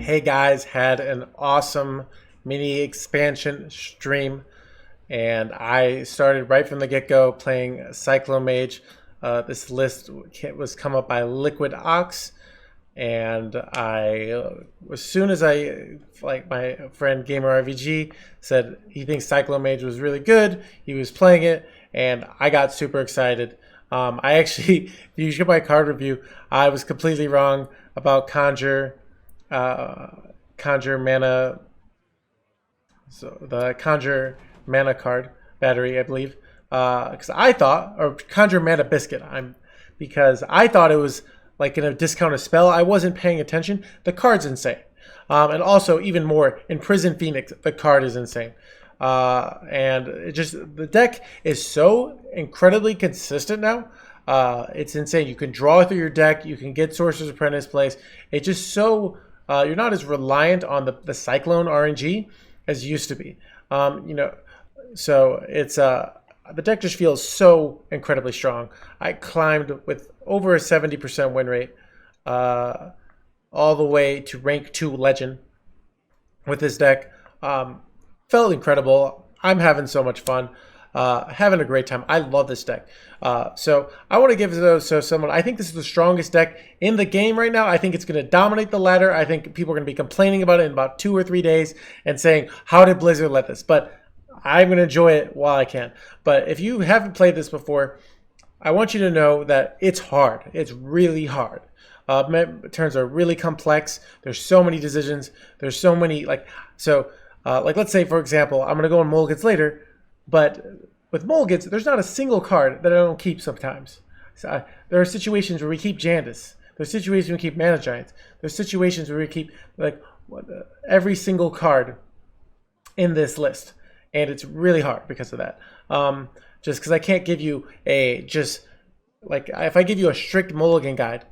Hey guys, had an awesome mini expansion stream, and I started right from the get-go playing Cyclone Mage. This list was come up by Liquid Ox, and as soon as like my friend Gamer RVG said he thinks Cyclone Mage was really good, he was playing it, and I got super excited. I actually, if you look at my card review, I was completely wrong about uh, Conjure mana, so the Conjure mana card battery, I believe, because I thought, or Conjure mana biscuit, because I thought it was like in a discounted spell. I wasn't paying attention. The card's insane, and also even more, Imprison Phoenix, the card is insane. And the deck is so incredibly consistent now. It's insane. You can draw through your deck. You can get Sorcerer's Apprentice plays. It's just so you're not as reliant on the Cyclone RNG as you used to be. So it's the deck just feels so incredibly strong. I climbed with over a 70% win rate, all the way to rank 2 legend with this deck. Felt incredible. I'm having so much fun. Having a great time. I love this deck. So I want to give someone. I think this is the strongest deck in the game right now. I think it's going to dominate the ladder. I think people are going to be complaining about it in about 2 or 3 days and saying, "How did Blizzard let this?" But I'm going to enjoy it while I can. But if you haven't played this before, I want you to know that it's hard. It's really hard. Turns are really complex. There's so many decisions. There's so many let's say, for example, I'm going to go on Mulligans later, but with Mulligans, there's not a single card that I don't keep sometimes. There are situations where we keep Jandis. There's situations where we keep Mana Giants. There's situations where we keep every single card in this list. And it's really hard because of that. Just because I can't give you if I give you a strict Mulligan guide,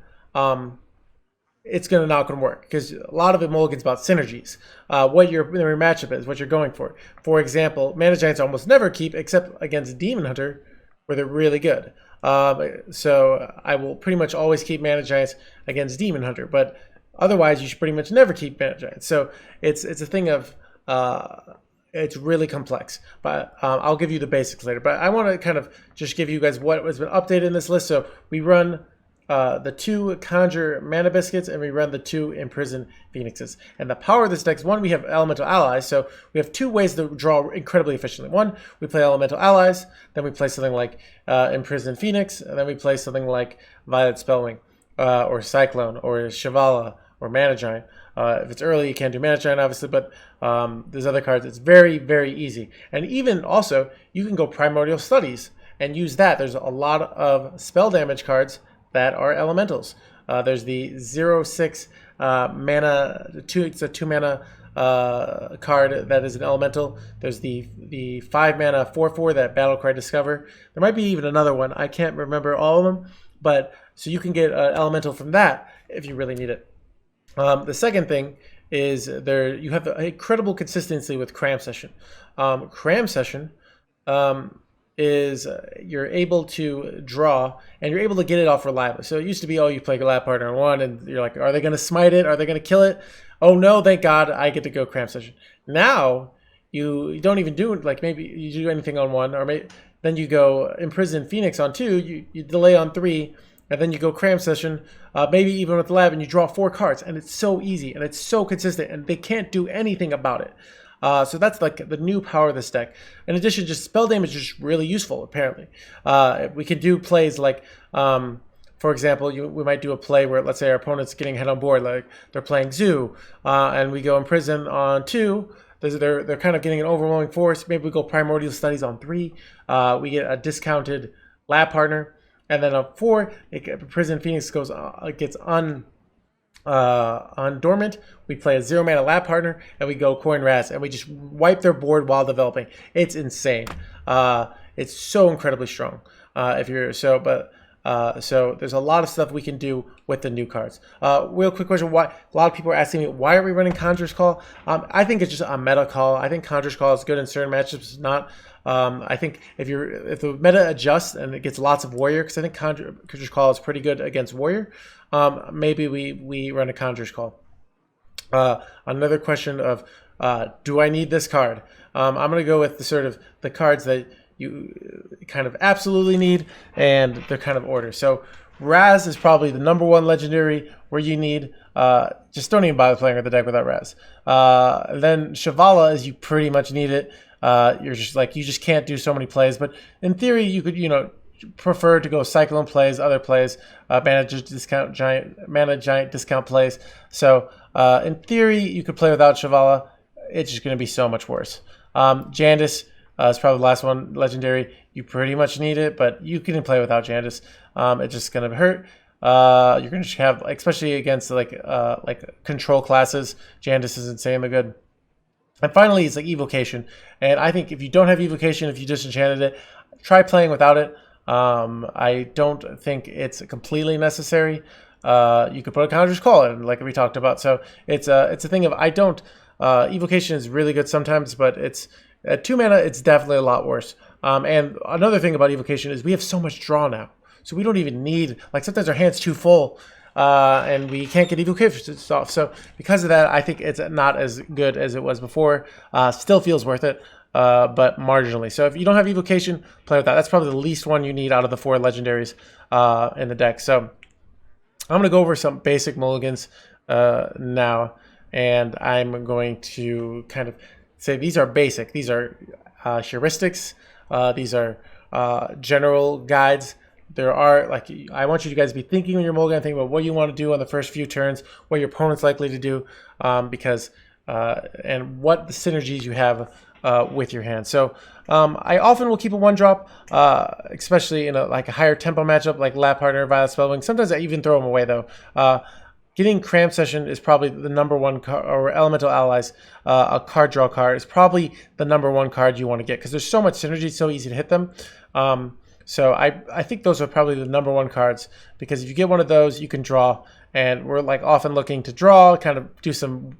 it's not going to work because a lot of it Mulligan's about synergies, what your matchup is, what you're going for. For example, Mana Giants almost never keep except against Demonhunter, where they're really good. So I will pretty much always keep Mana Giants against Demonhunter, but otherwise you should pretty much never keep Mana Giants. So it's a thing of it's really complex, but I'll give you the basics later. But I want to kind of just give you guys what has been updated in this list. So we run the 2 Conjure Mana Biscuits, and we run the 2 Imprison Phoenixes. And the power of this deck is, one, we have Elemental Allies, so we have 2 ways to draw incredibly efficiently. One, we play Elemental Allies, then we play something like Imprison Phoenix, and then we play something like Violet Spellwing, or Cyclone, or Shivala, or Mana Giant. If it's early, you can't do Mana Giant, obviously, but there's other cards. It's very, very easy. And even also, you can go Primordial Studies and use that. There's a lot of spell damage cards that are elementals. There's the 0/6 mana, it's a 2 mana card that is an elemental. There's the 5 mana 4/4 that Battlecry Discover. There might be even another one. I can't remember all of them, but so you can get an elemental from that if you really need it. The second thing is you have an incredible consistency with Cram Session. Cram Session is you're able to draw and you're able to get it off reliably. So it used to be, you play your lab partner on 1 and you're like, are they going to smite it? Are they going to kill it? Oh no, thank God I get to go Cram Session. Now you don't even do maybe you do anything on 1, or then you go Imprison Phoenix on 2, you delay on 3, and then you go Cram Session, maybe even with the lab, and you draw 4 cards. And it's so easy, and it's so consistent, and they can't do anything about it. So that's like the new power of this deck. In addition, just spell damage is just really useful, apparently. We can do plays like, for example, we might do a play where, let's say, our opponent's getting head on board, like they're playing Zoo, and we go Imprison on 2. They're kind of getting an overwhelming force. Maybe we go Primordial Studies on 3. We get a discounted lab partner. And then on 4, Imprison Phoenix gets on dormant. We play a 0 mana lab partner, and we go Coin Raz, and we just wipe their board while developing. It's insane. It's so incredibly strong. So there's a lot of stuff we can do with the new cards. Real quick question: why? A lot of people are asking me, why are we running Conjurer's Call? I think it's just a meta call. I think Conjurer's Call is good in certain matchups. It's not. I think if the meta adjusts and it gets lots of Warrior, because I think Conjurer's Call is pretty good against Warrior, maybe we run a Conjurer's Call. Another question of, do I need this card? I'm going to go with the sort of the cards that you kind of absolutely need, and they're kind of order. So Raz is probably the number one legendary where you need. Just don't even bother playing with the deck without Raz. Then Shivala is you pretty much need it. You're just like, you just can't do so many plays, but in theory you could, prefer to go Cyclone plays, other plays, mana giant discount plays. So in theory you could play without Shivala. It's just going to be so much worse. Jandis is probably the last one legendary. You pretty much need it, but you can play without Jandis. It's just going to hurt. You're going to have, especially against like control classes, Jandis is insanely good. And finally, it's like Evocation. And I think if you don't have Evocation, if you disenchanted it, try playing without it. I don't think it's completely necessary. You could put a Conjurer's Call in, like we talked about. So it's a thing of, I don't. Evocation is really good sometimes, but it's at 2 mana, it's definitely a lot worse. And another thing about Evocation is we have so much draw now. So we don't even need, like, sometimes our hand's too full, and we can't get Evocation off. So because of that, I think it's not as good as it was before. Still feels worth it, but marginally. So if you don't have Evocation, play with that. That's probably the least one you need out of the 4 legendaries in the deck. So I'm going to go over some basic mulligans now, and I'm going to kind of say these are basic. These are heuristics. These are general guides. There are, like, I want you guys to be thinking when you're mulligan, think about what you want to do on the first few turns, what your opponent's likely to do, because and what the synergies you have with your hand. So I often will keep a 1-drop, especially in a higher tempo matchup like Lap Partner, Violet Spellwing. Sometimes I even throw them away though. Getting Cramp Session is probably the number one card, or Elemental Allies, a card draw card is probably the number one card you want to get because there's so much synergy, it's so easy to hit them. So I think those are probably the number one cards because if you get one of those, you can draw. And we're often looking to draw, kind of do some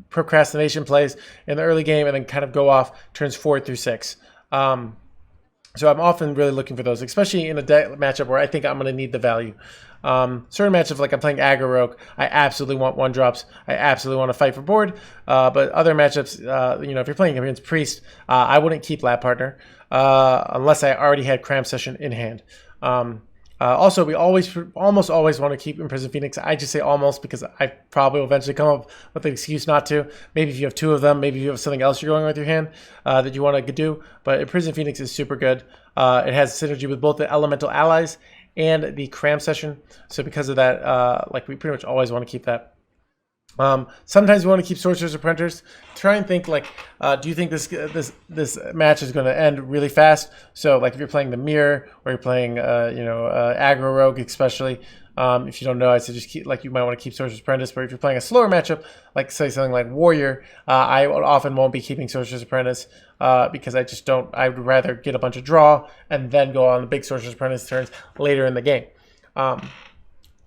procrastination plays in the early game, and then kind of go off turns 4 through 6. So I'm often really looking for those, especially in a matchup where I think I'm going to need the value. Certain matchups, like I'm playing Aggro Rogue, I absolutely want 1-drops. I absolutely want to fight for board. But other matchups, if you're playing against Priest, I wouldn't keep Lab Partner unless I already had Cramp Session in hand. Also, we almost always want to keep Imprisoned Phoenix. I just say almost because I probably will eventually come up with an excuse not to. Maybe if you have 2 of them, maybe if you have something else you're going with your hand that you want to do. But Imprisoned Phoenix is super good. It has synergy with both the Elemental Allies and the Cram Session. So because of that, we pretty much always want to keep that. Sometimes we want to keep Sorcerer's Apprentice. Try and think do you think this match is going to end really fast? So if you're playing the Mirror or you're playing Aggro Rogue especially, if you don't know, I said just keep you might want to keep Sorcerer's Apprentice. But if you're playing a slower matchup, say something like Warrior, I often won't be keeping Sorcerer's Apprentice because I just don't. I would rather get a bunch of draw and then go on the big Sorcerer's Apprentice turns later in the game.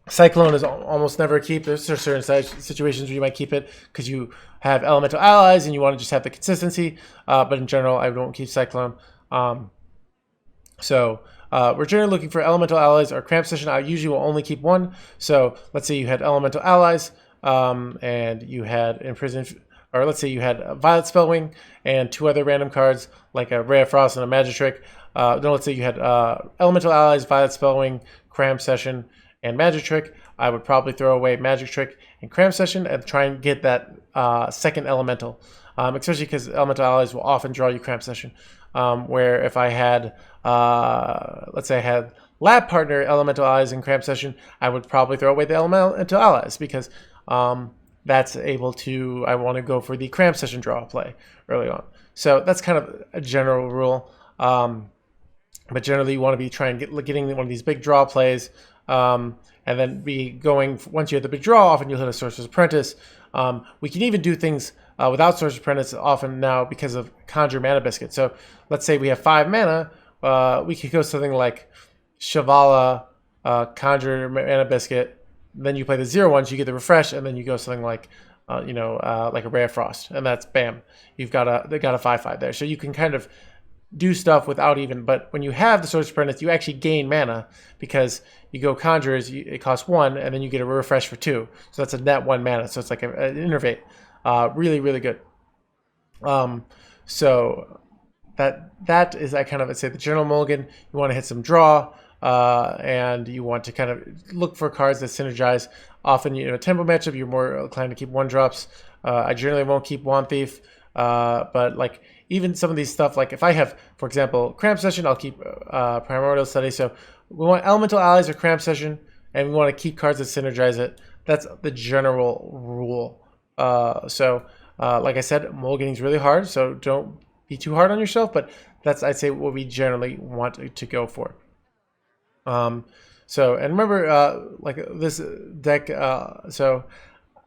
Cyclone is almost never a keep. There's certain situations where you might keep it because you have Elemental Allies and you want to just have the consistency. But in general, I don't keep Cyclone. So we're generally looking for Elemental Allies or Cramp Session. I usually will only keep 1. So let's say you had Elemental Allies and you had Imprisoned, or let's say you had Violet Spellwing and 2 other random cards like a Ray of Frost and a Magic Trick. Let's say you had Elemental Allies, Violet Spellwing, Cramp Session, and Magic Trick. I would probably throw away Magic Trick and Cramp Session and try and get that second Elemental, especially because Elemental Allies will often draw you Cramp Session. Where if I had, let's say I had Lab Partner, Elemental Allies, and Cramp Session, I would probably throw away the Elemental Allies because that's able to, I want to go for the Cramp Session draw play early on. So that's kind of a general rule. But generally you want to be getting one of these big draw plays, and then be going, once you hit the big draw, often you'll hit a Sorcerer's Apprentice. We can even do things without Sorcerer's Apprentice often now because of Conjure Mana Biscuit. So let's say we have 5 mana, we could go something like Shivala, Conjure Mana Biscuit, then you play the 0/1, you get the refresh, and then you go something like a Ray of Frost, and that's bam, they got a 5/5 there. So you can kind of do stuff without even. But when you have the Swords of Apprentice, you actually gain mana because you go Conjurers. It costs 1, and then you get a refresh for 2. So that's a net 1 mana. So it's like an innervate. Really, really good. So that is, I kind of would say, the general mulligan. You want to hit some draw, and you want to kind of look for cards that synergize. Often, tempo matchup, you're more inclined to keep 1-drops. I generally won't keep Wand Thief, but like even some of these stuff, like if I have, for example, Cramp Session, I'll keep Primordial Study. So we want Elemental Allies or Cramp Session, and we want to keep cards that synergize it. That's the general rule. Like I said, mulliganing is really hard, so don't be too hard on yourself, but that's, I'd say, what we generally want to go for. And remember, like this deck, so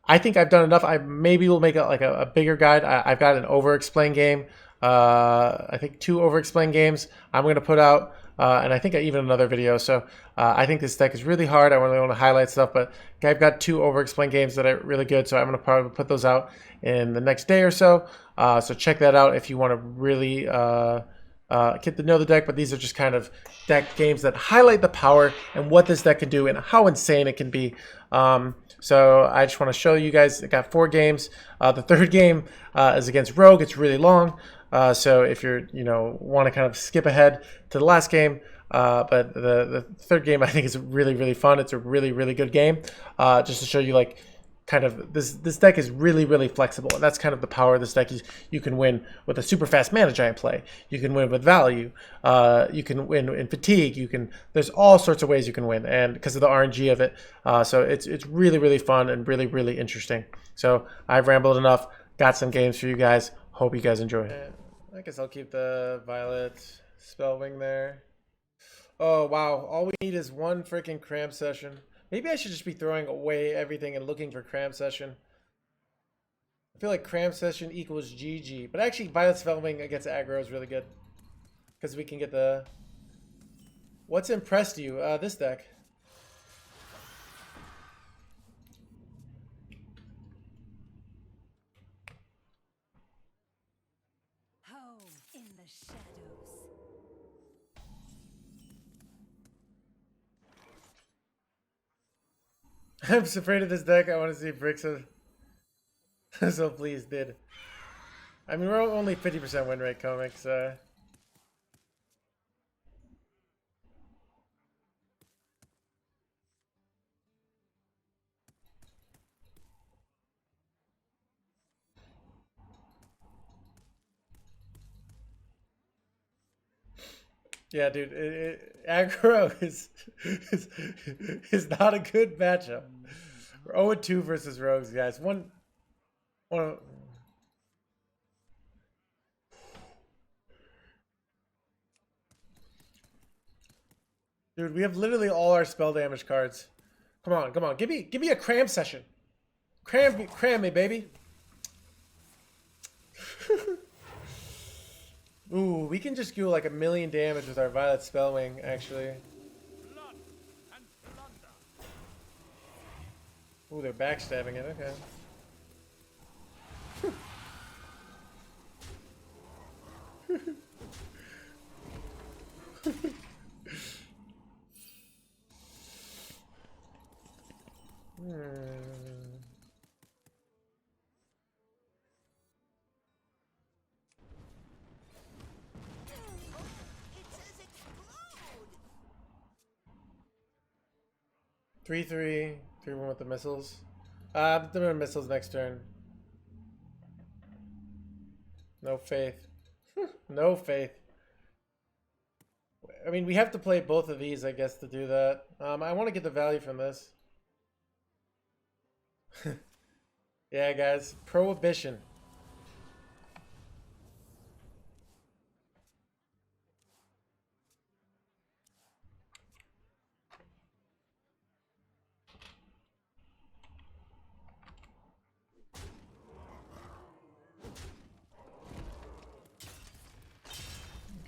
I think I've done enough. I maybe will make a bigger guide. I've got an Overexplain game. I think 2 Overexplain games I'm going to put out, and I think even another video. So I think this deck is really hard. I really want to highlight stuff, but I've got 2 Overexplain games that are really good, so I'm going to probably put those out in the next day or so. So check that out if you want to really get to know the deck. But these are just kind of deck games that highlight the power and what this deck can do and how insane it can be. So I just want to show you guys. I got 4 games. The third game is against Rogue. It's really long. So if you're, want to kind of skip ahead to the last game, but the third game I think is really, really fun. It's a really, really good game. Just to show you, like, kind of this deck is really, really flexible, and that's kind of the power of this deck. Is you can win with a super fast mana giant play. You can win with value. You can win in fatigue. There's all sorts of ways you can win, and because of the RNG of it, so it's really, really fun and really, really interesting. So I've rambled enough. Got some games for you guys. Hope you guys enjoy. And I guess I'll keep the Violet Spellwing there. Oh wow! All we need is 1 freaking Cramp Session. Maybe I should just be throwing away everything and looking for Cramp Session. I feel like Cramp Session equals GG. But actually, Violet Spellwing against aggro is really good. Because we can get the... What's impressed you? This deck. Home in the shadows. I'm just afraid of this deck. I want to see Bricks of... So please, did. I mean, we're only 50% win rate comics. Yeah, dude, aggro is not a good matchup. We're 0-2 versus Rogues, guys. One. Dude, we have literally all our spell damage cards. Come on, come on, give me a Cram Session. Cram me, baby. Ooh, we can just do like 1,000,000 damage with our Violet Spellwing, actually. Ooh, they're backstabbing it, okay. Three, 3/1 with the missiles. The missiles next turn. No faith. No faith. I mean, we have to play both of these, I guess, to do that. I want to get the value from this. Yeah, guys. Prohibition.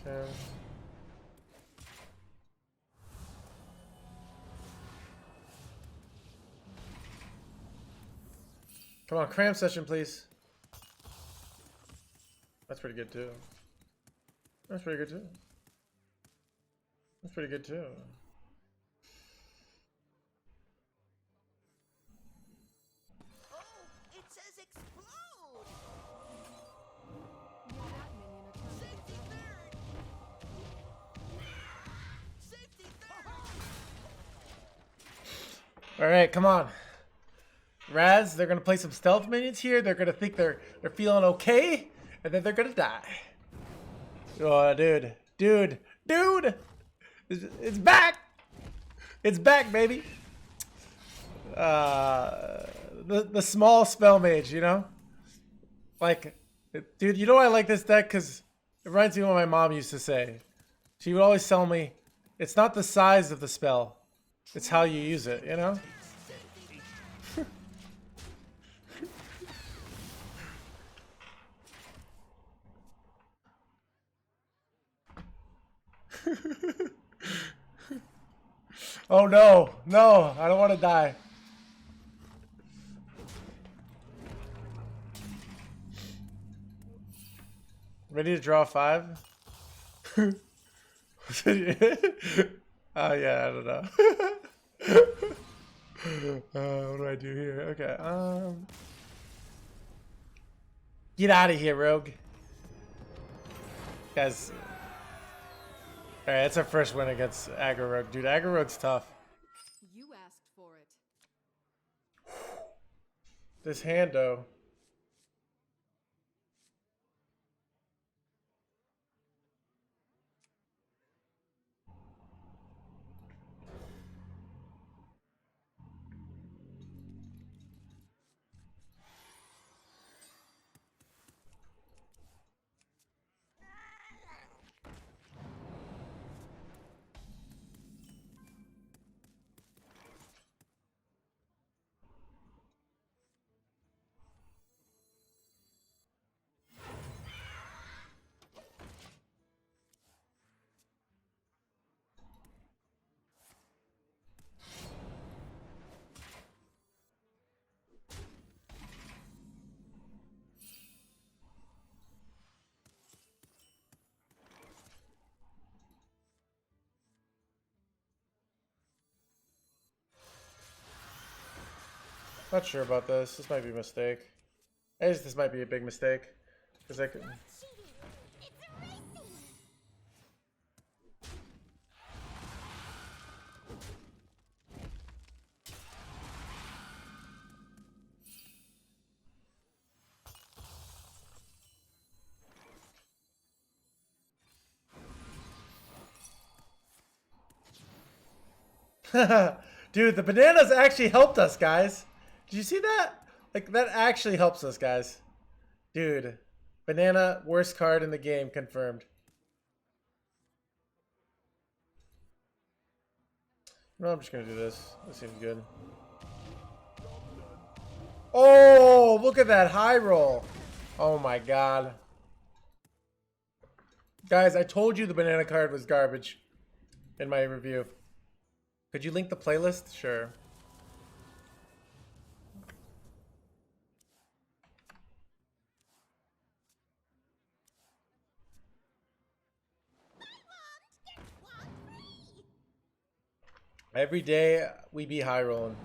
Okay. Come on, Cram Session, please. That's pretty good, too. That's pretty good too. That's pretty good too. Oh, it says explode! Safety third! Safety third! All right, come on. Raz, they're gonna play some stealth minions here. They're gonna think they're feeling okay, and then they're gonna die. Oh, dude, it's back! It's back, baby. The small spell mage, you know, like, dude, you know why I like this deck? Because it reminds me of what my mom used to say. She would always tell me, it's not the size of the spell, it's how you use it, you know? Oh no, no, I don't want to die. Ready to draw 5? Oh yeah, I don't know. What do I do here? Okay, get out of here, rogue. Guys. Alright, that's our first win against Aggro Rogue. Dude, Aggro Rogue's tough. You asked for it. This hand, though. Not sure about this. This might be a mistake. This might be a big mistake. Because I could... Dude, the bananas actually helped us, guys. Did you see that? Like, that actually helps us, guys. Dude, banana, worst card in the game, confirmed. No, I'm just gonna do this. This seems good. Oh, look at that high roll. Oh my god. Guys, I told you the banana card was garbage in my review. Could you link the playlist? Sure. Every day we be high rolling.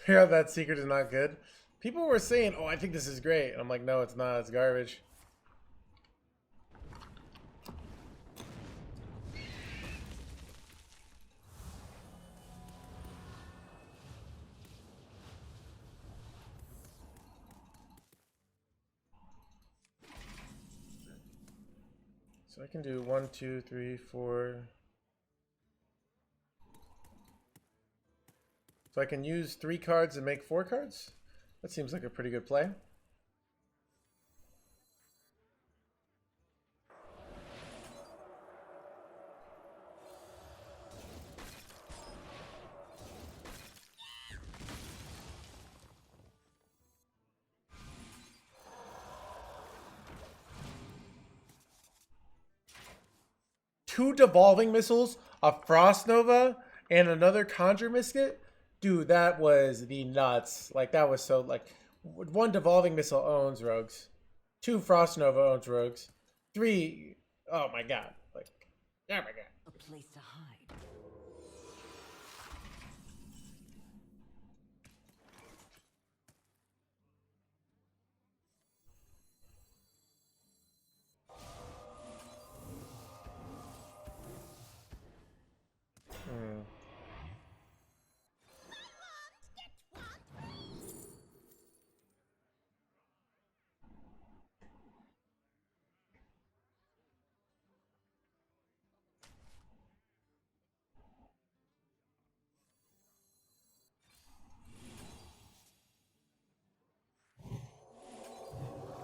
Hear how that secret is not good? People were saying, oh, I think this is great. And I'm like, no, it's not. It's garbage. So I can do 1, 2, 3, 4. So I can use 3 cards and make 4 cards? That seems like a pretty good play. Two devolving missiles? a Frost Nova and another Conjure Misket. Dude, that was the nuts. Like, that was so, like, one Devolving Missile owns Rogues. Two Frost Nova owns Rogues. Three, oh my god. Like, oh my god. A place to hide.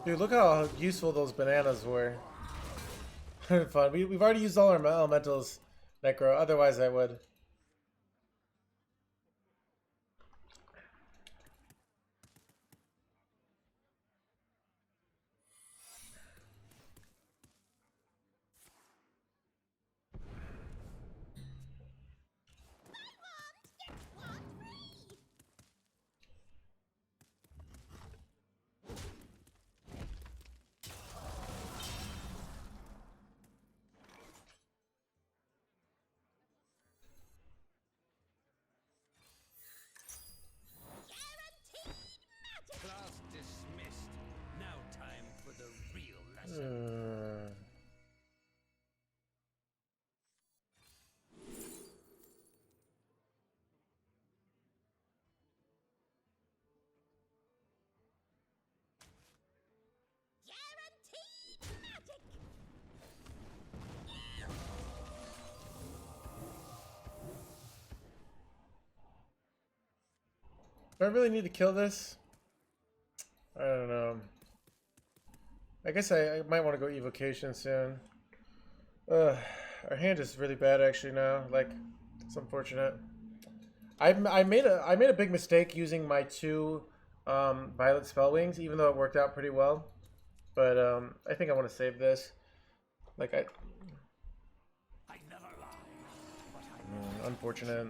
Dude, look how useful those bananas were. Fun. We've already used all our elementals, Necro. Otherwise, I would. Class dismissed. Now time for the real lesson. Guaranteed magic. Do I really need to kill this? I don't know. I guess I might want to go evocation soon. Our hand is really bad actually now. Like, it's unfortunate. I made a big mistake using my two Violet Spell Wings, even though it worked out pretty well. But I think I want to save this. Like I never lie, but I unfortunate.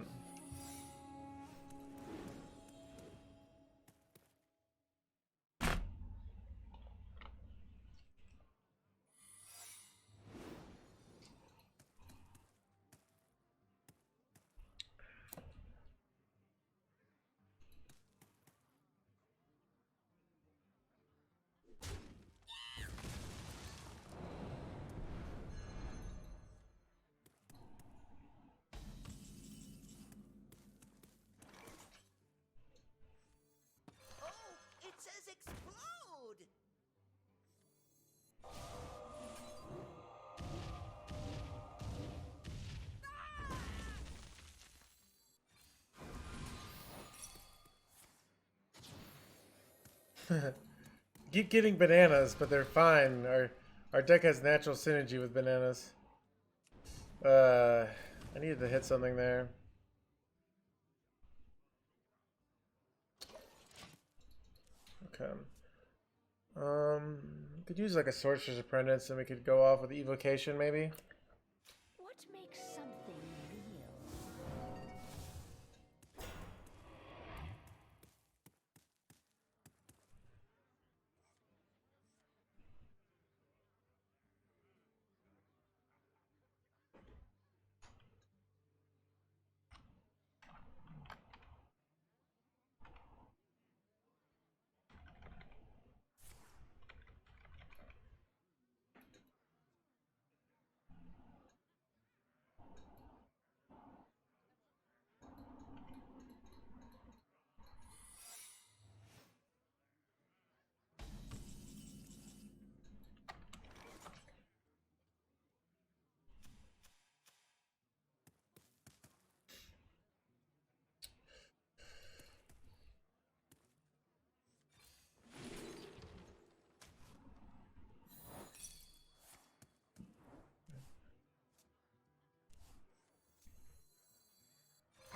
Oh, it says explode. Keep getting bananas, but they're fine. Our deck has natural synergy with bananas. I needed to hit something there. Okay. Could use like a Sorcerer's Apprentice, and we could go off with evocation maybe. What makes something real?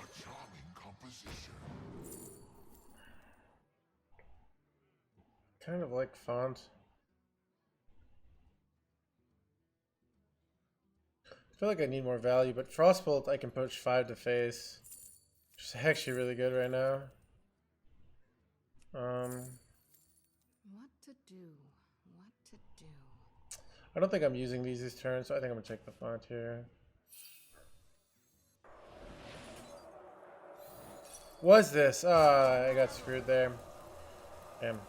A charming composition. Kind of like font. feel like I need more value, but Frostbolt I can push 5 to face. Which is actually really good right now. What to do? What to do? I don't think I'm using these this turn, so I think I'm gonna take the font here. Was this? I got screwed there. Damn.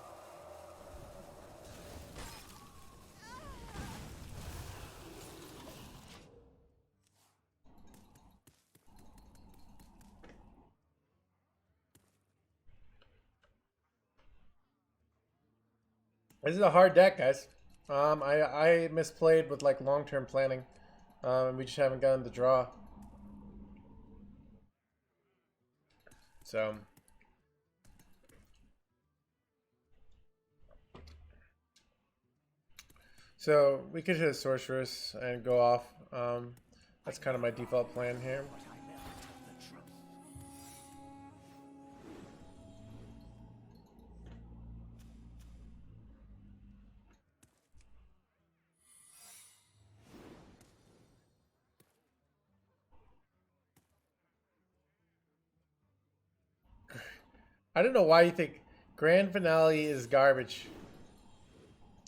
This is a hard deck, guys. I misplayed with like long-term planning. And we just haven't gotten the draw. So we could hit a sorceress and go off. That's kind of my default plan here. But I never tell the truth. I don't know why you think Grand Finale is garbage.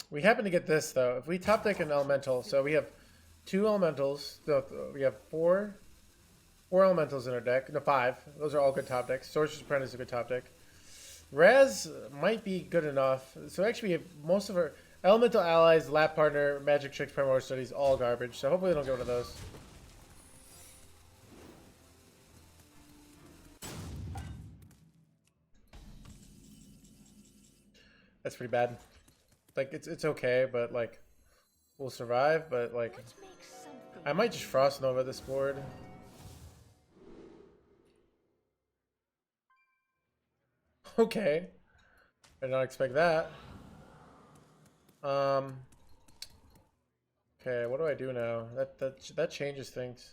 We happen to get this though. If we top deck an elemental, so we have 2 elementals. No, we have 4 elementals in our deck. No, 5. Those are all good top decks. Sorcerer's Apprentice is a good top deck. Raz might be good enough. So actually, we have most of our elemental allies, lap partner, magic tricks, primordial studies, all garbage. So hopefully, they don't get one of those. That's pretty bad. Like it's okay, but like we'll survive. But like What makes something I might just Frost Nova this board. Okay, I did not expect that. Okay, what do I do now? That changes things.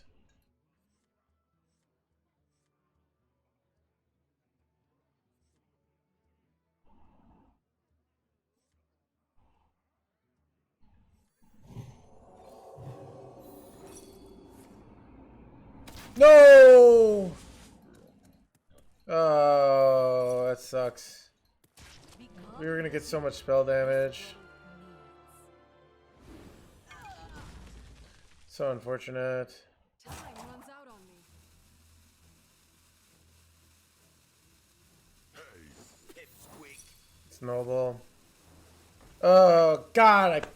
No! Oh, that sucks. We were gonna get so much spell damage. So unfortunate. Time runs out on me. Pipsqueak. It's noble. Oh God!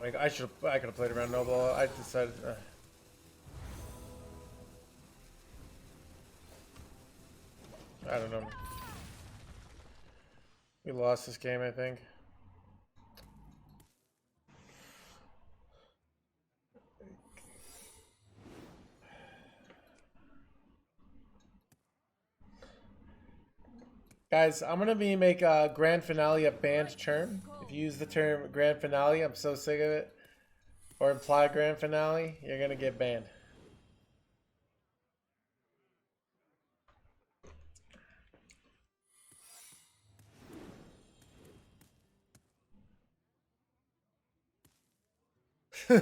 I could have played around noble. I decided. I don't know. We lost this game, I think. Guys, I'm gonna make a grand finale a banned term. If you use the term grand finale, I'm so sick of it. Or imply grand finale, you're gonna get banned.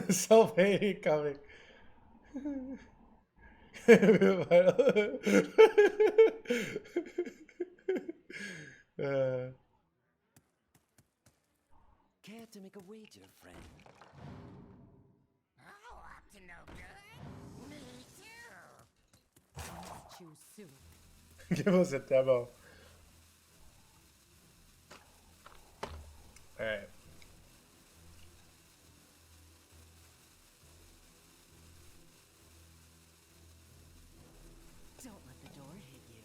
Self-hating coming. Care to make a wager, friend? Oh, up to no good? Me too. Choose soon. Give us a demo. Alright. Don't let the door hit you.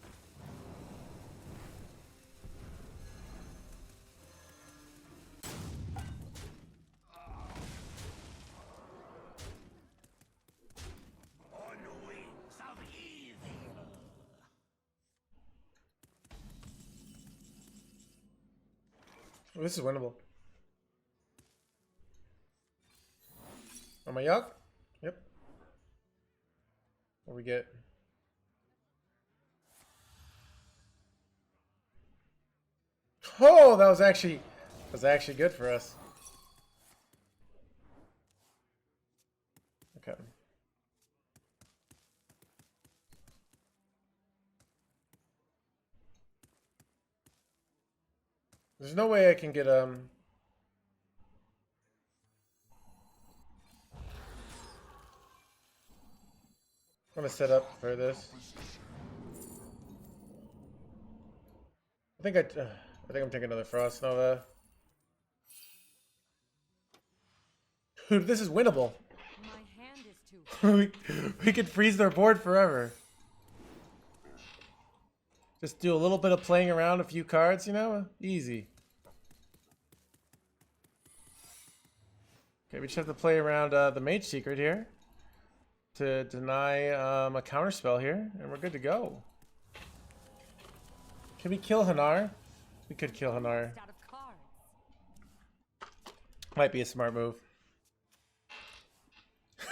On the wings of evil. Oh, this is winnable. Am I yuck? Yep. What we get? Oh, that was actually good for us. Okay. There's no way I can get I'm gonna set up for this. I think I'm taking another Frost Nova. Dude, this is winnable. My hand is too. we could freeze their board forever. Just do a little bit of playing around, a few cards, you know? Easy. Okay, we just have to play around the Mage Secret here to deny a counterspell here, and we're good to go. Can we kill Hanar? We could kill Hanar. Out of cards. Might be a smart move.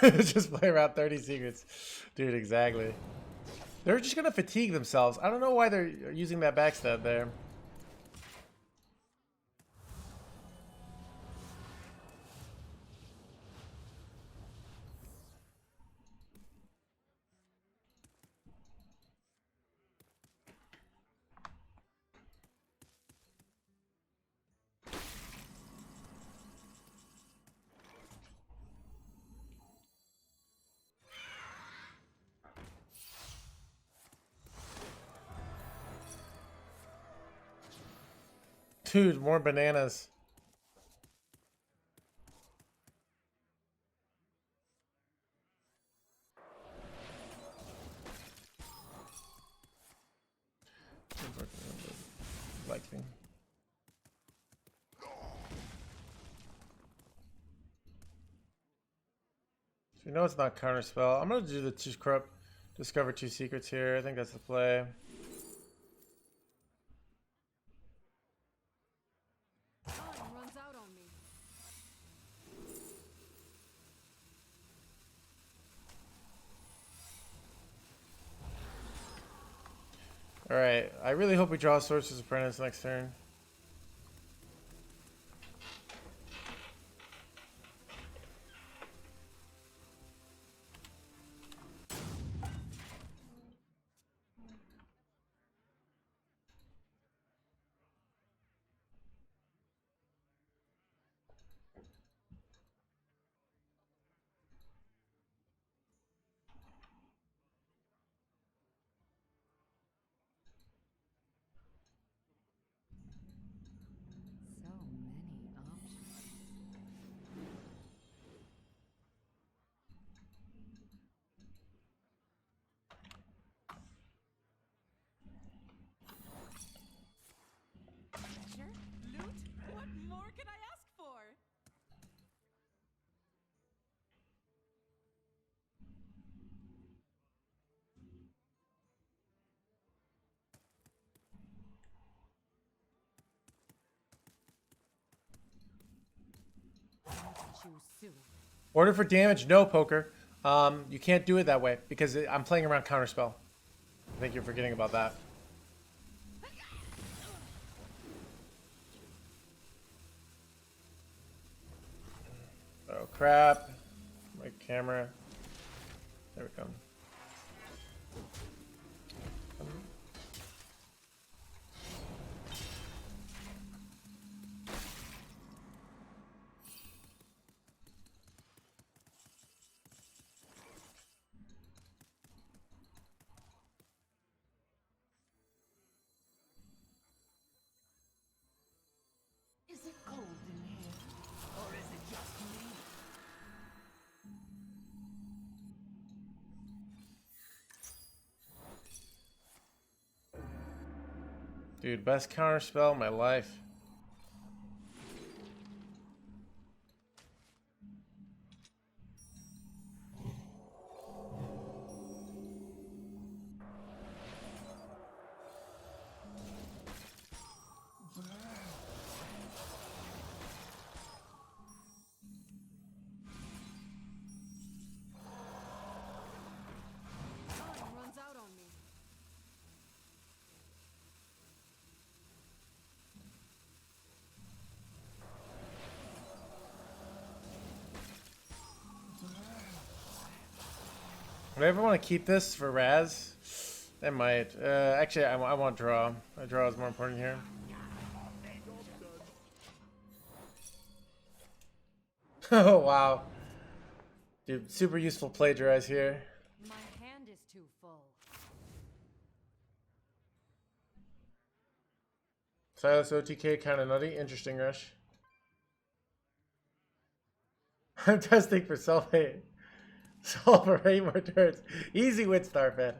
Just play around 30 secrets. Dude, exactly. They're just gonna fatigue themselves. I don't know why they're using that backstab there. Dude, more bananas. Likely. So we know it's not counterspell. I'm gonna do the discover 2 secrets here. I think that's the play. Time runs out on me. Alright, I really hope we draw Sorcerer's Apprentice next turn. So many options. Treasure? Loot? What more can I ask for? Choose soon. Order for damage, no, Poker. You can't do it that way because I'm playing around counterspell. I think you're forgetting about that. Oh crap. My camera. There we go. Is it cold in here? Or is it just me? Dude, best counterspell in my life. Time runs out on me. Would I ever want to keep this for Raz? I might. Actually, I want draw. A draw is more important here. Oh, wow. Dude, super useful plagiarize here. My hand is too full. Silas OTK kind of nutty. Interesting, Rush. I'm testing for self-hate. Solve for 8 more turns. Easy win, Starfed.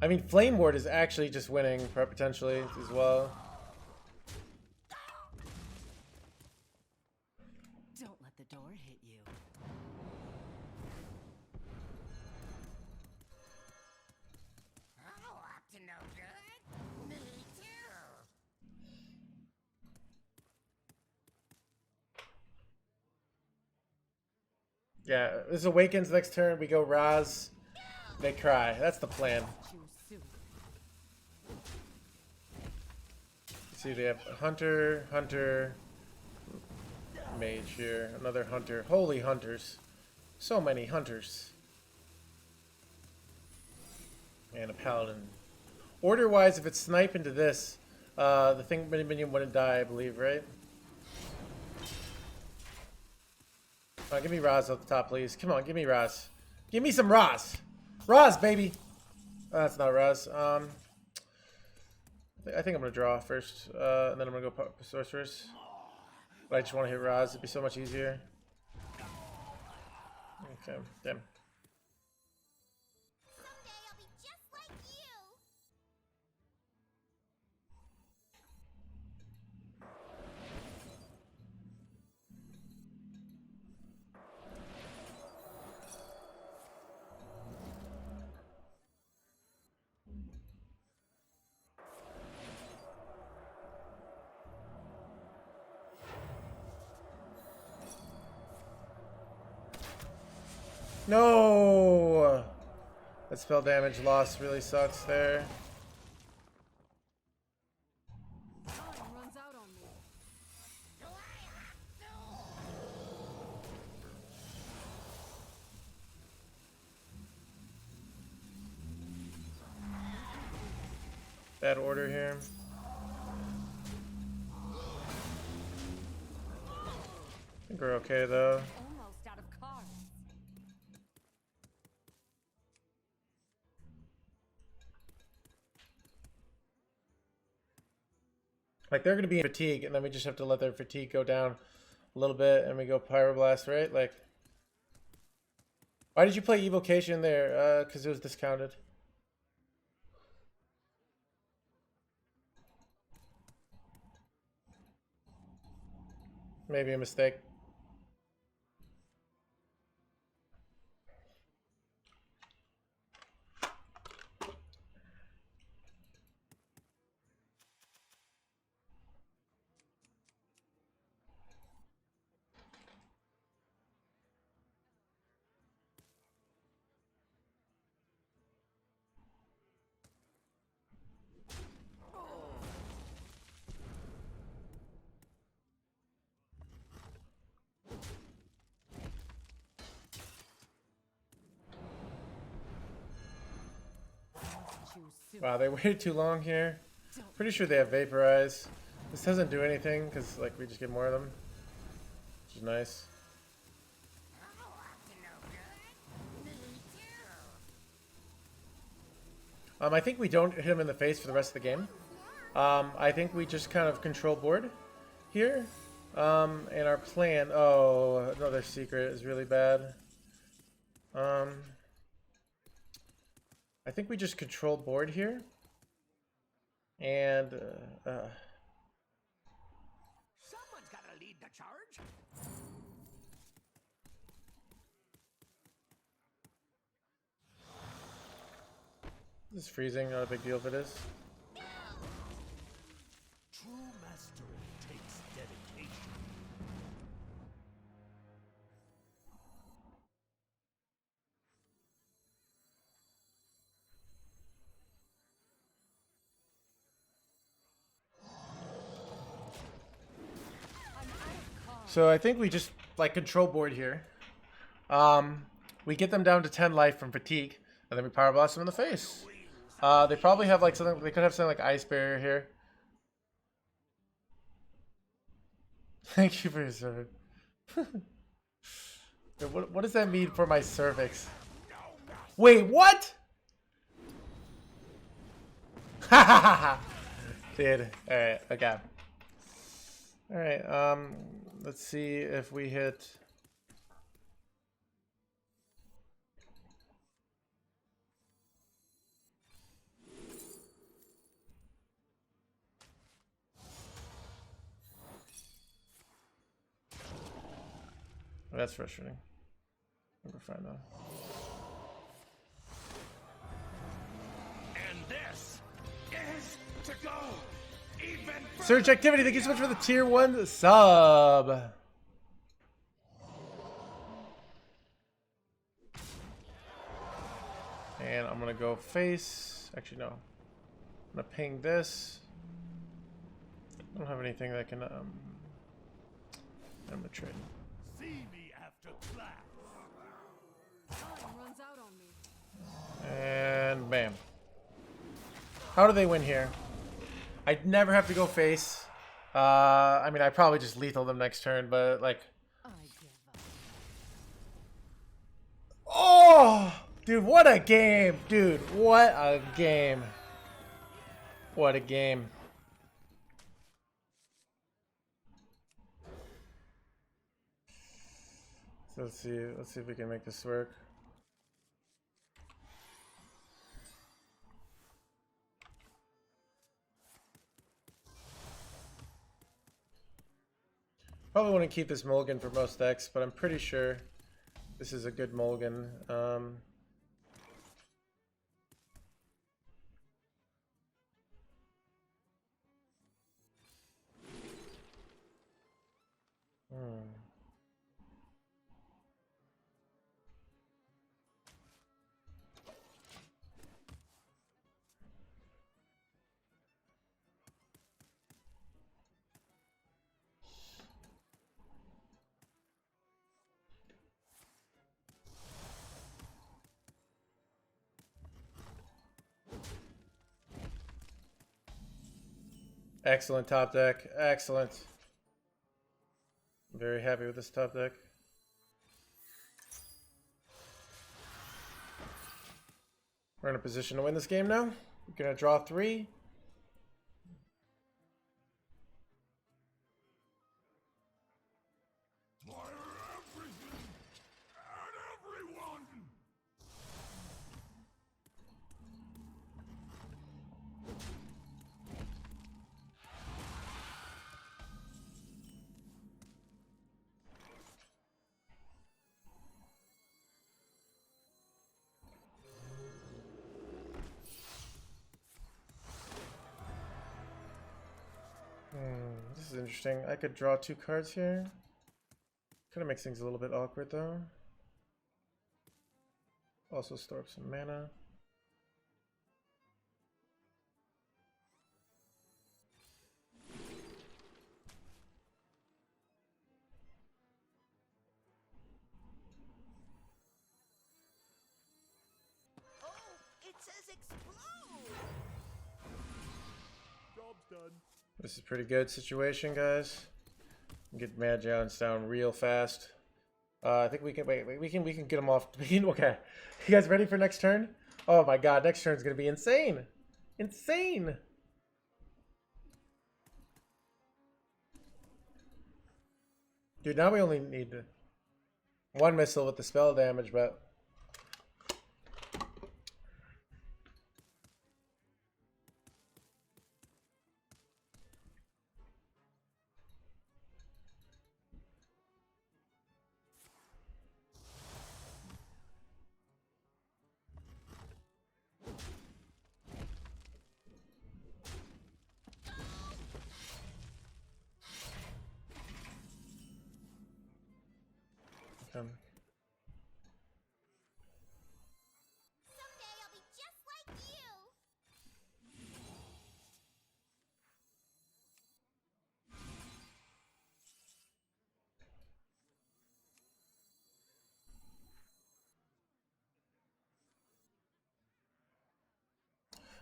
I mean, Flame Ward is actually just winning potentially as well. Don't let the door hit you. Oh, up to no good? Me too. Yeah, this awakens next turn. We go Raz. They cry. That's the plan. Choose soon. See, they have Hunter, Hunter, Mage here. Another Hunter. Holy Hunters. So many Hunters. And a Paladin. Order-wise, if it's snipe into this, the thing minion wouldn't die, I believe, right? Give me Raz at the top, please. Come on, give me Raz. Give me some Raz. Raz, baby. That's not Raz. I think I'm gonna draw first, and then I'm gonna go sorcerers. But I just want to hit Raz. It'd be so much easier. Okay, damn. Someday I'll be just like you. No! That spell damage loss really sucks there. Time runs out on me. Do I have to? Bad order here. I think we're okay though. Almost out of cards. Like they're gonna be in fatigue, and then we just have to let their fatigue go down a little bit, and we go Pyroblast, right? Like, why did you play Evocation there? Because it was discounted. Maybe a mistake. Choose soon. Wow, they waited too long here. Pretty sure they have Vaporize. This doesn't do anything because like we just get more of them, which is nice. Oh, up to no good? Me too. I think we don't hit him in the face for the rest of the game. I think we just kind of control board here. And our plan. Oh, another secret is really bad. I think we just control board here. And Someone's gotta lead the charge. this is freezing. Not a big deal if it is. True mastery takes dedication. So I think we just like control board here. We get them down to 10 life from fatigue, and then we power blast them in the face. They probably have like something. They could have something like ice barrier here. Thank you for your cervix. What does that mean for my cervix? Wait, what? Ha ha ha ha! Dude, alright, okay. Alright, let's see if we hit. That's frustrating. We're fine though. And this is to go even further. Surge activity, thank you so much for the tier 1 sub. And I'm gonna go face. Actually, no. I'm gonna ping this. I don't have anything that can. I'm gonna trade. See me after class. Time runs out on me. And bam. How do they win here? I'd never have to go face. I mean, I probably just lethal them next turn, but like. I give up. Oh, dude, what a game, dude! What a game! What a game! So let's see if we can make this work. Probably want to keep this mulligan for most decks, but I'm pretty sure this is a good mulligan. Excellent top deck. Excellent. I'm very happy with this top deck. We're in a position to win this game now. We're gonna draw 3. Fire everything and everyone! This is interesting. I could draw 2 cards here. Kind of makes things a little bit awkward though. Also store up some mana. Oh, it says explode! Job's done. This is a pretty good situation, guys. Get Mage down real fast. I think we can wait. We can get them off. Okay, you guys ready for next turn? Oh my god, next turn is gonna be insane, insane. Dude, now we only need 1 missile with the spell damage, but.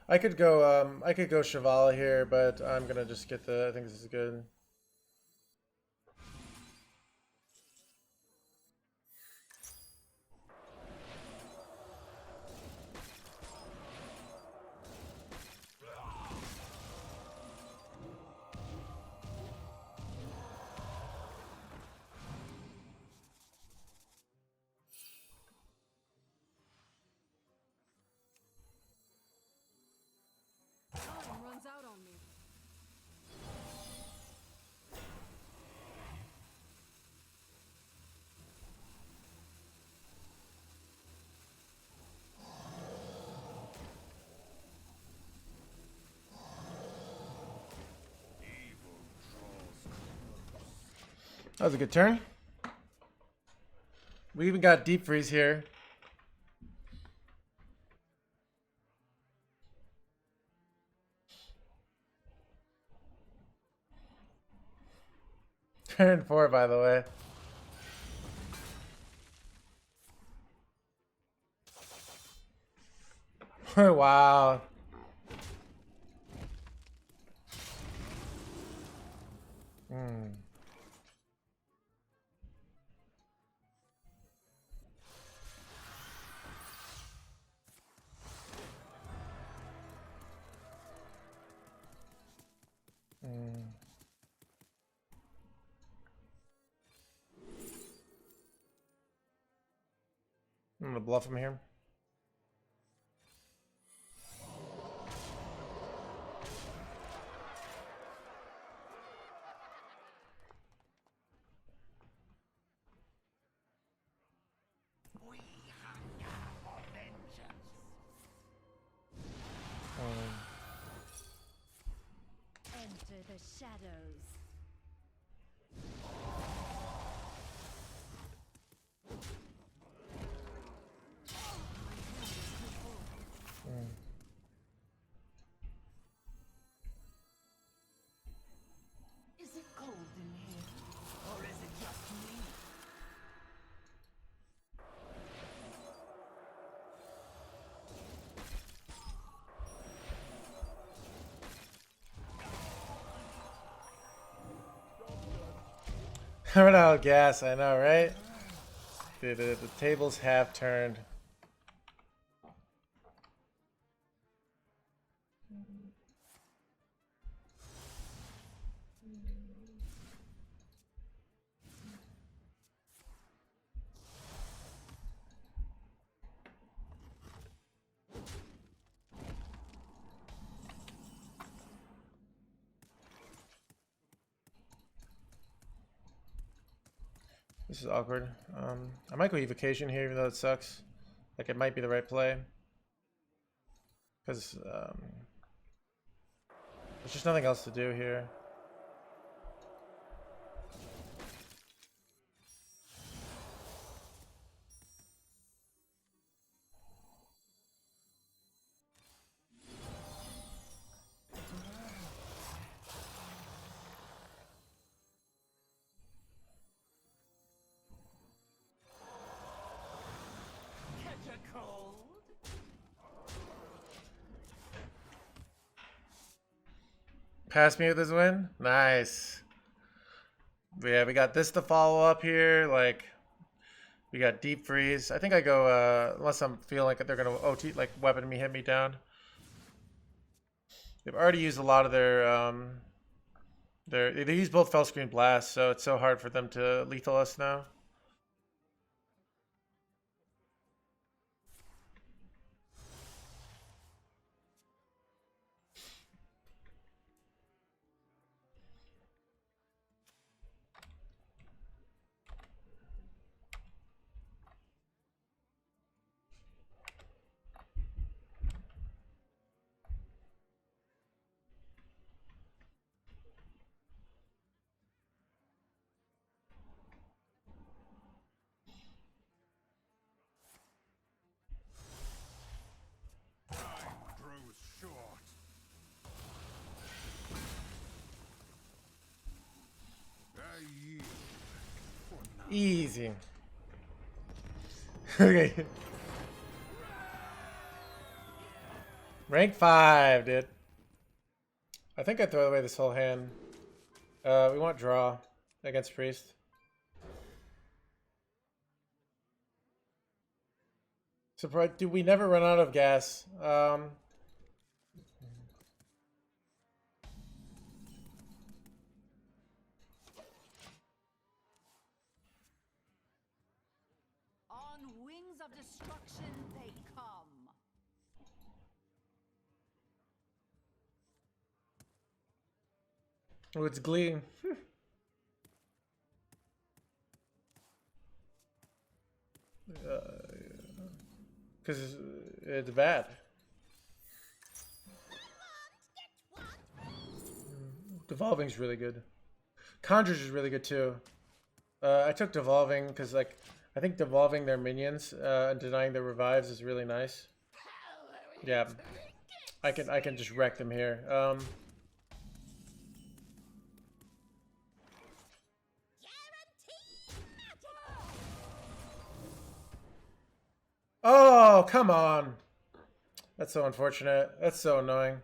I could go Shivala here, but I'm gonna just get the. I think this is good. Time runs out on me. That was a good turn. We even got deep freeze here. Turn 4, by the way. Wow. I'm gonna bluff him here. We hunger for vengeance. Enter the shadows. Is it cold in here? Or is it just me? I'm out of gas, I know, right? Dude, the tables have turned. This is awkward. I might go evocation here, even though it sucks. Like, it might be the right play. Because, there's just nothing else to do here. Catch a cold? Pass me with this win? Nice. Yeah, we got this to follow up here. Like, we got deep freeze. I think I go, unless I'm feeling like they're going to OT, like, weapon me, hit me down. They've already used a lot of they use both Fell Screen Blast, so it's so hard for them to lethal us now. Grows short. I yield for now. Easy. Okay. Rank 5, dude. I think I'd throw away this whole hand. We want draw against Priest. Surprise! Do we never run out of gas? On wings of destruction they come. Oh, it's Glee. Because it's bad. Devolving's really good. Conjures is really good too. I took Devolving because, like, I think devolving their minions and denying their revives is really nice. Yeah, I can just wreck them here. Oh, come on. That's so unfortunate. That's so annoying.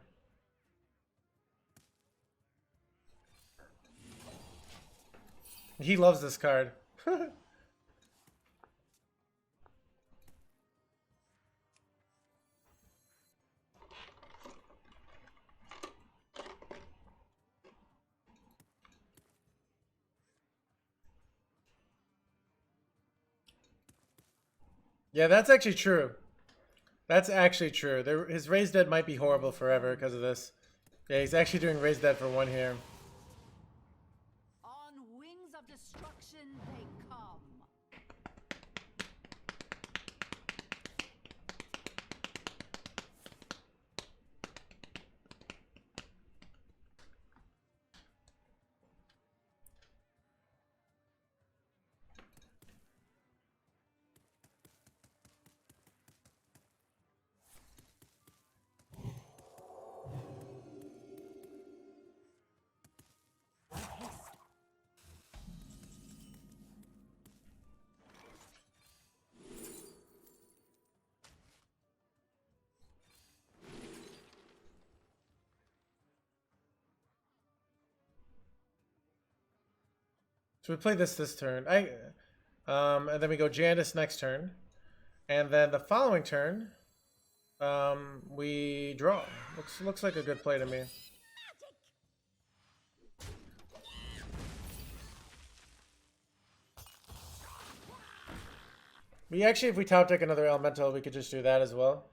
He loves this card. Yeah, that's actually true. That's actually true. His Raised Dead might be horrible forever because of this. Yeah, he's actually doing Raised Dead for 1 here. On wings of destruction they come. So we play this turn. And then we go Jandis next turn. And then the following turn, we draw. Looks like a good play to me. We actually, if we top deck another elemental, we could just do that as well.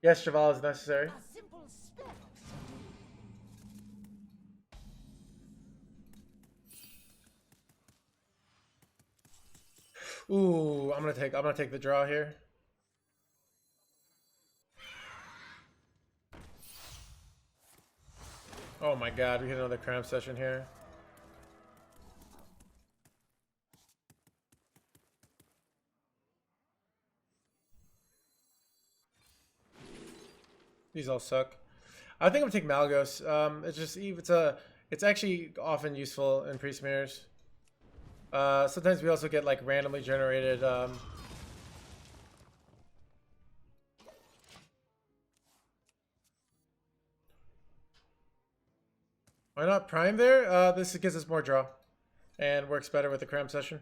Yes, Javal is necessary. A simple spell. Ooh, I'm gonna take the draw here. Oh my god, we hit another cramp session here. These all suck. I think I'm gonna take Malgos. It's actually often useful in Priest Mirrors. Sometimes we also get like randomly generated why not Prime there? This gives us more draw and works better with the cram session.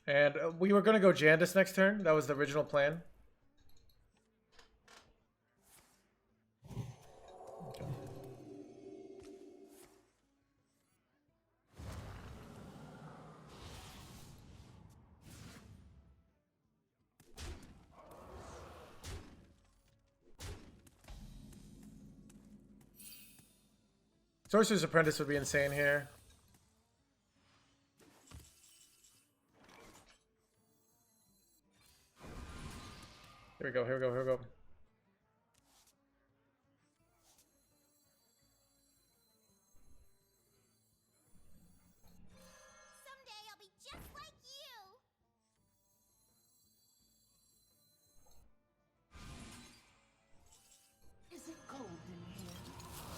And we were going to go Jandis next turn. That was the original plan. Sorcerer's Apprentice would be insane here. Here we go, here we go, here we go. Someday I'll be just like you. Is it cold in here?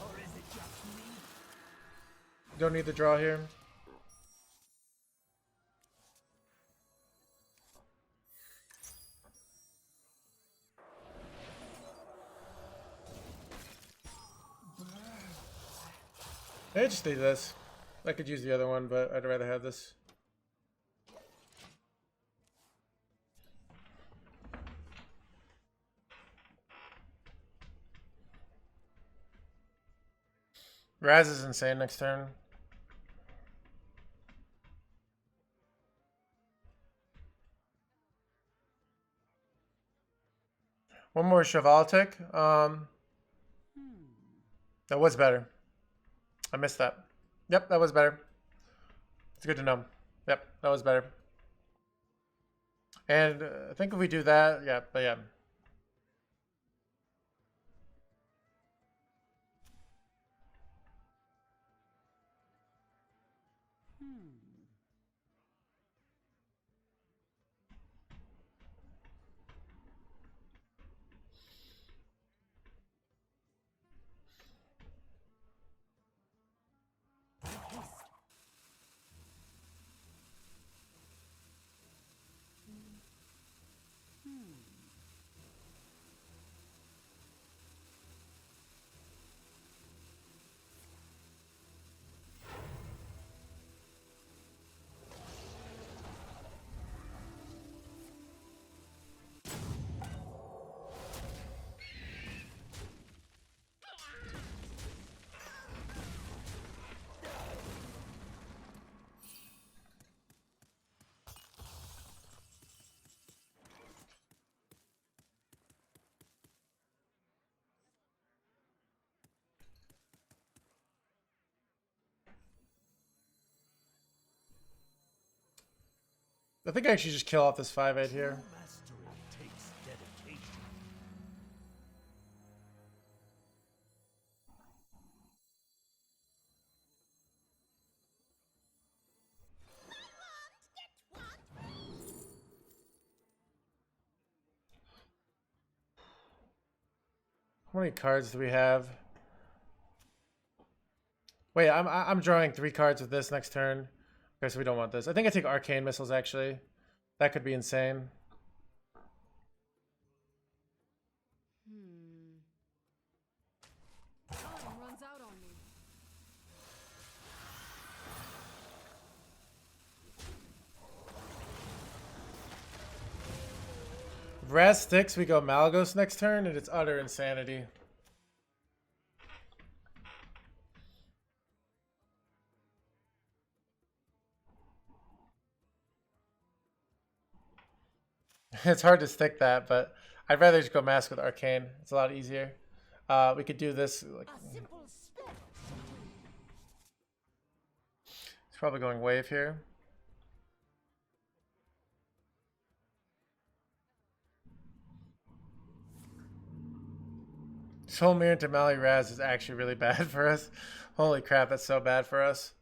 Or is it just me? Don't need the draw here. I just do this. I could use the other one, but I'd rather have this. Raz is insane next turn. One more Chevaltic. That was better. I missed that. Yep, that was better. It's good to know. Yep, that was better. And I think if we do that, yeah, but yeah. I think I actually just kill off this 5/8 here. Mastery takes dedication. How many cards do we have? Wait, I'm drawing 3 cards with this next turn. Okay, so we don't want this. I think I take Arcane Missiles, actually. That could be insane. Time runs out on me. If Raz sticks, we go Malagos next turn, and it's utter insanity. It's hard to stick that, but I'd rather just go Mask with Arcane. It's a lot easier. We could do this. Like, it's probably going Wave here. Soul Mirror into Mali Raz is actually really bad for us. Holy crap, that's so bad for us.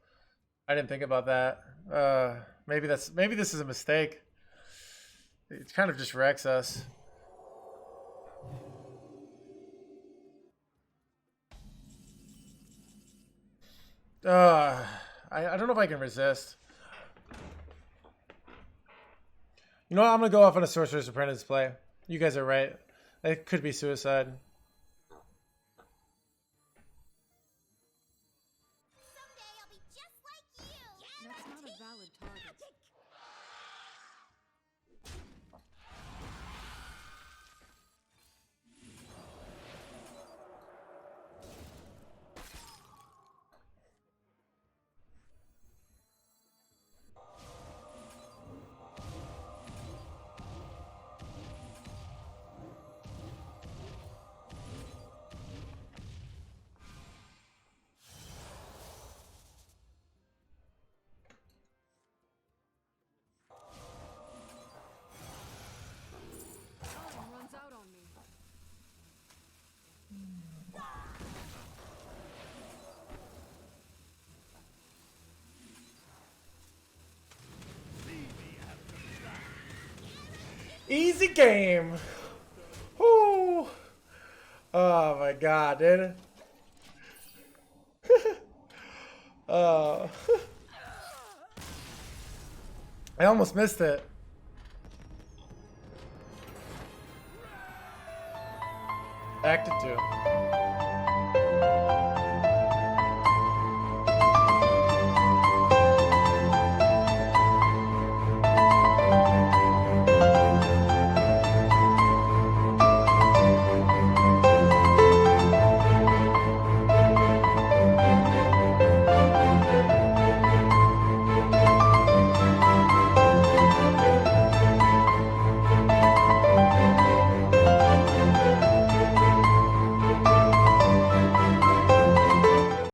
I didn't think about that. Maybe this is a mistake. It kind of just wrecks us. I don't know if I can resist. You know what? I'm gonna go off on a Sorcerer's Apprentice play. You guys are right. It could be suicide. Someday I'll be just like you. That's not a valid target. Time runs out on me. Easy game. Woo. Oh my god, dude. Oh. I almost missed it. Back to 2.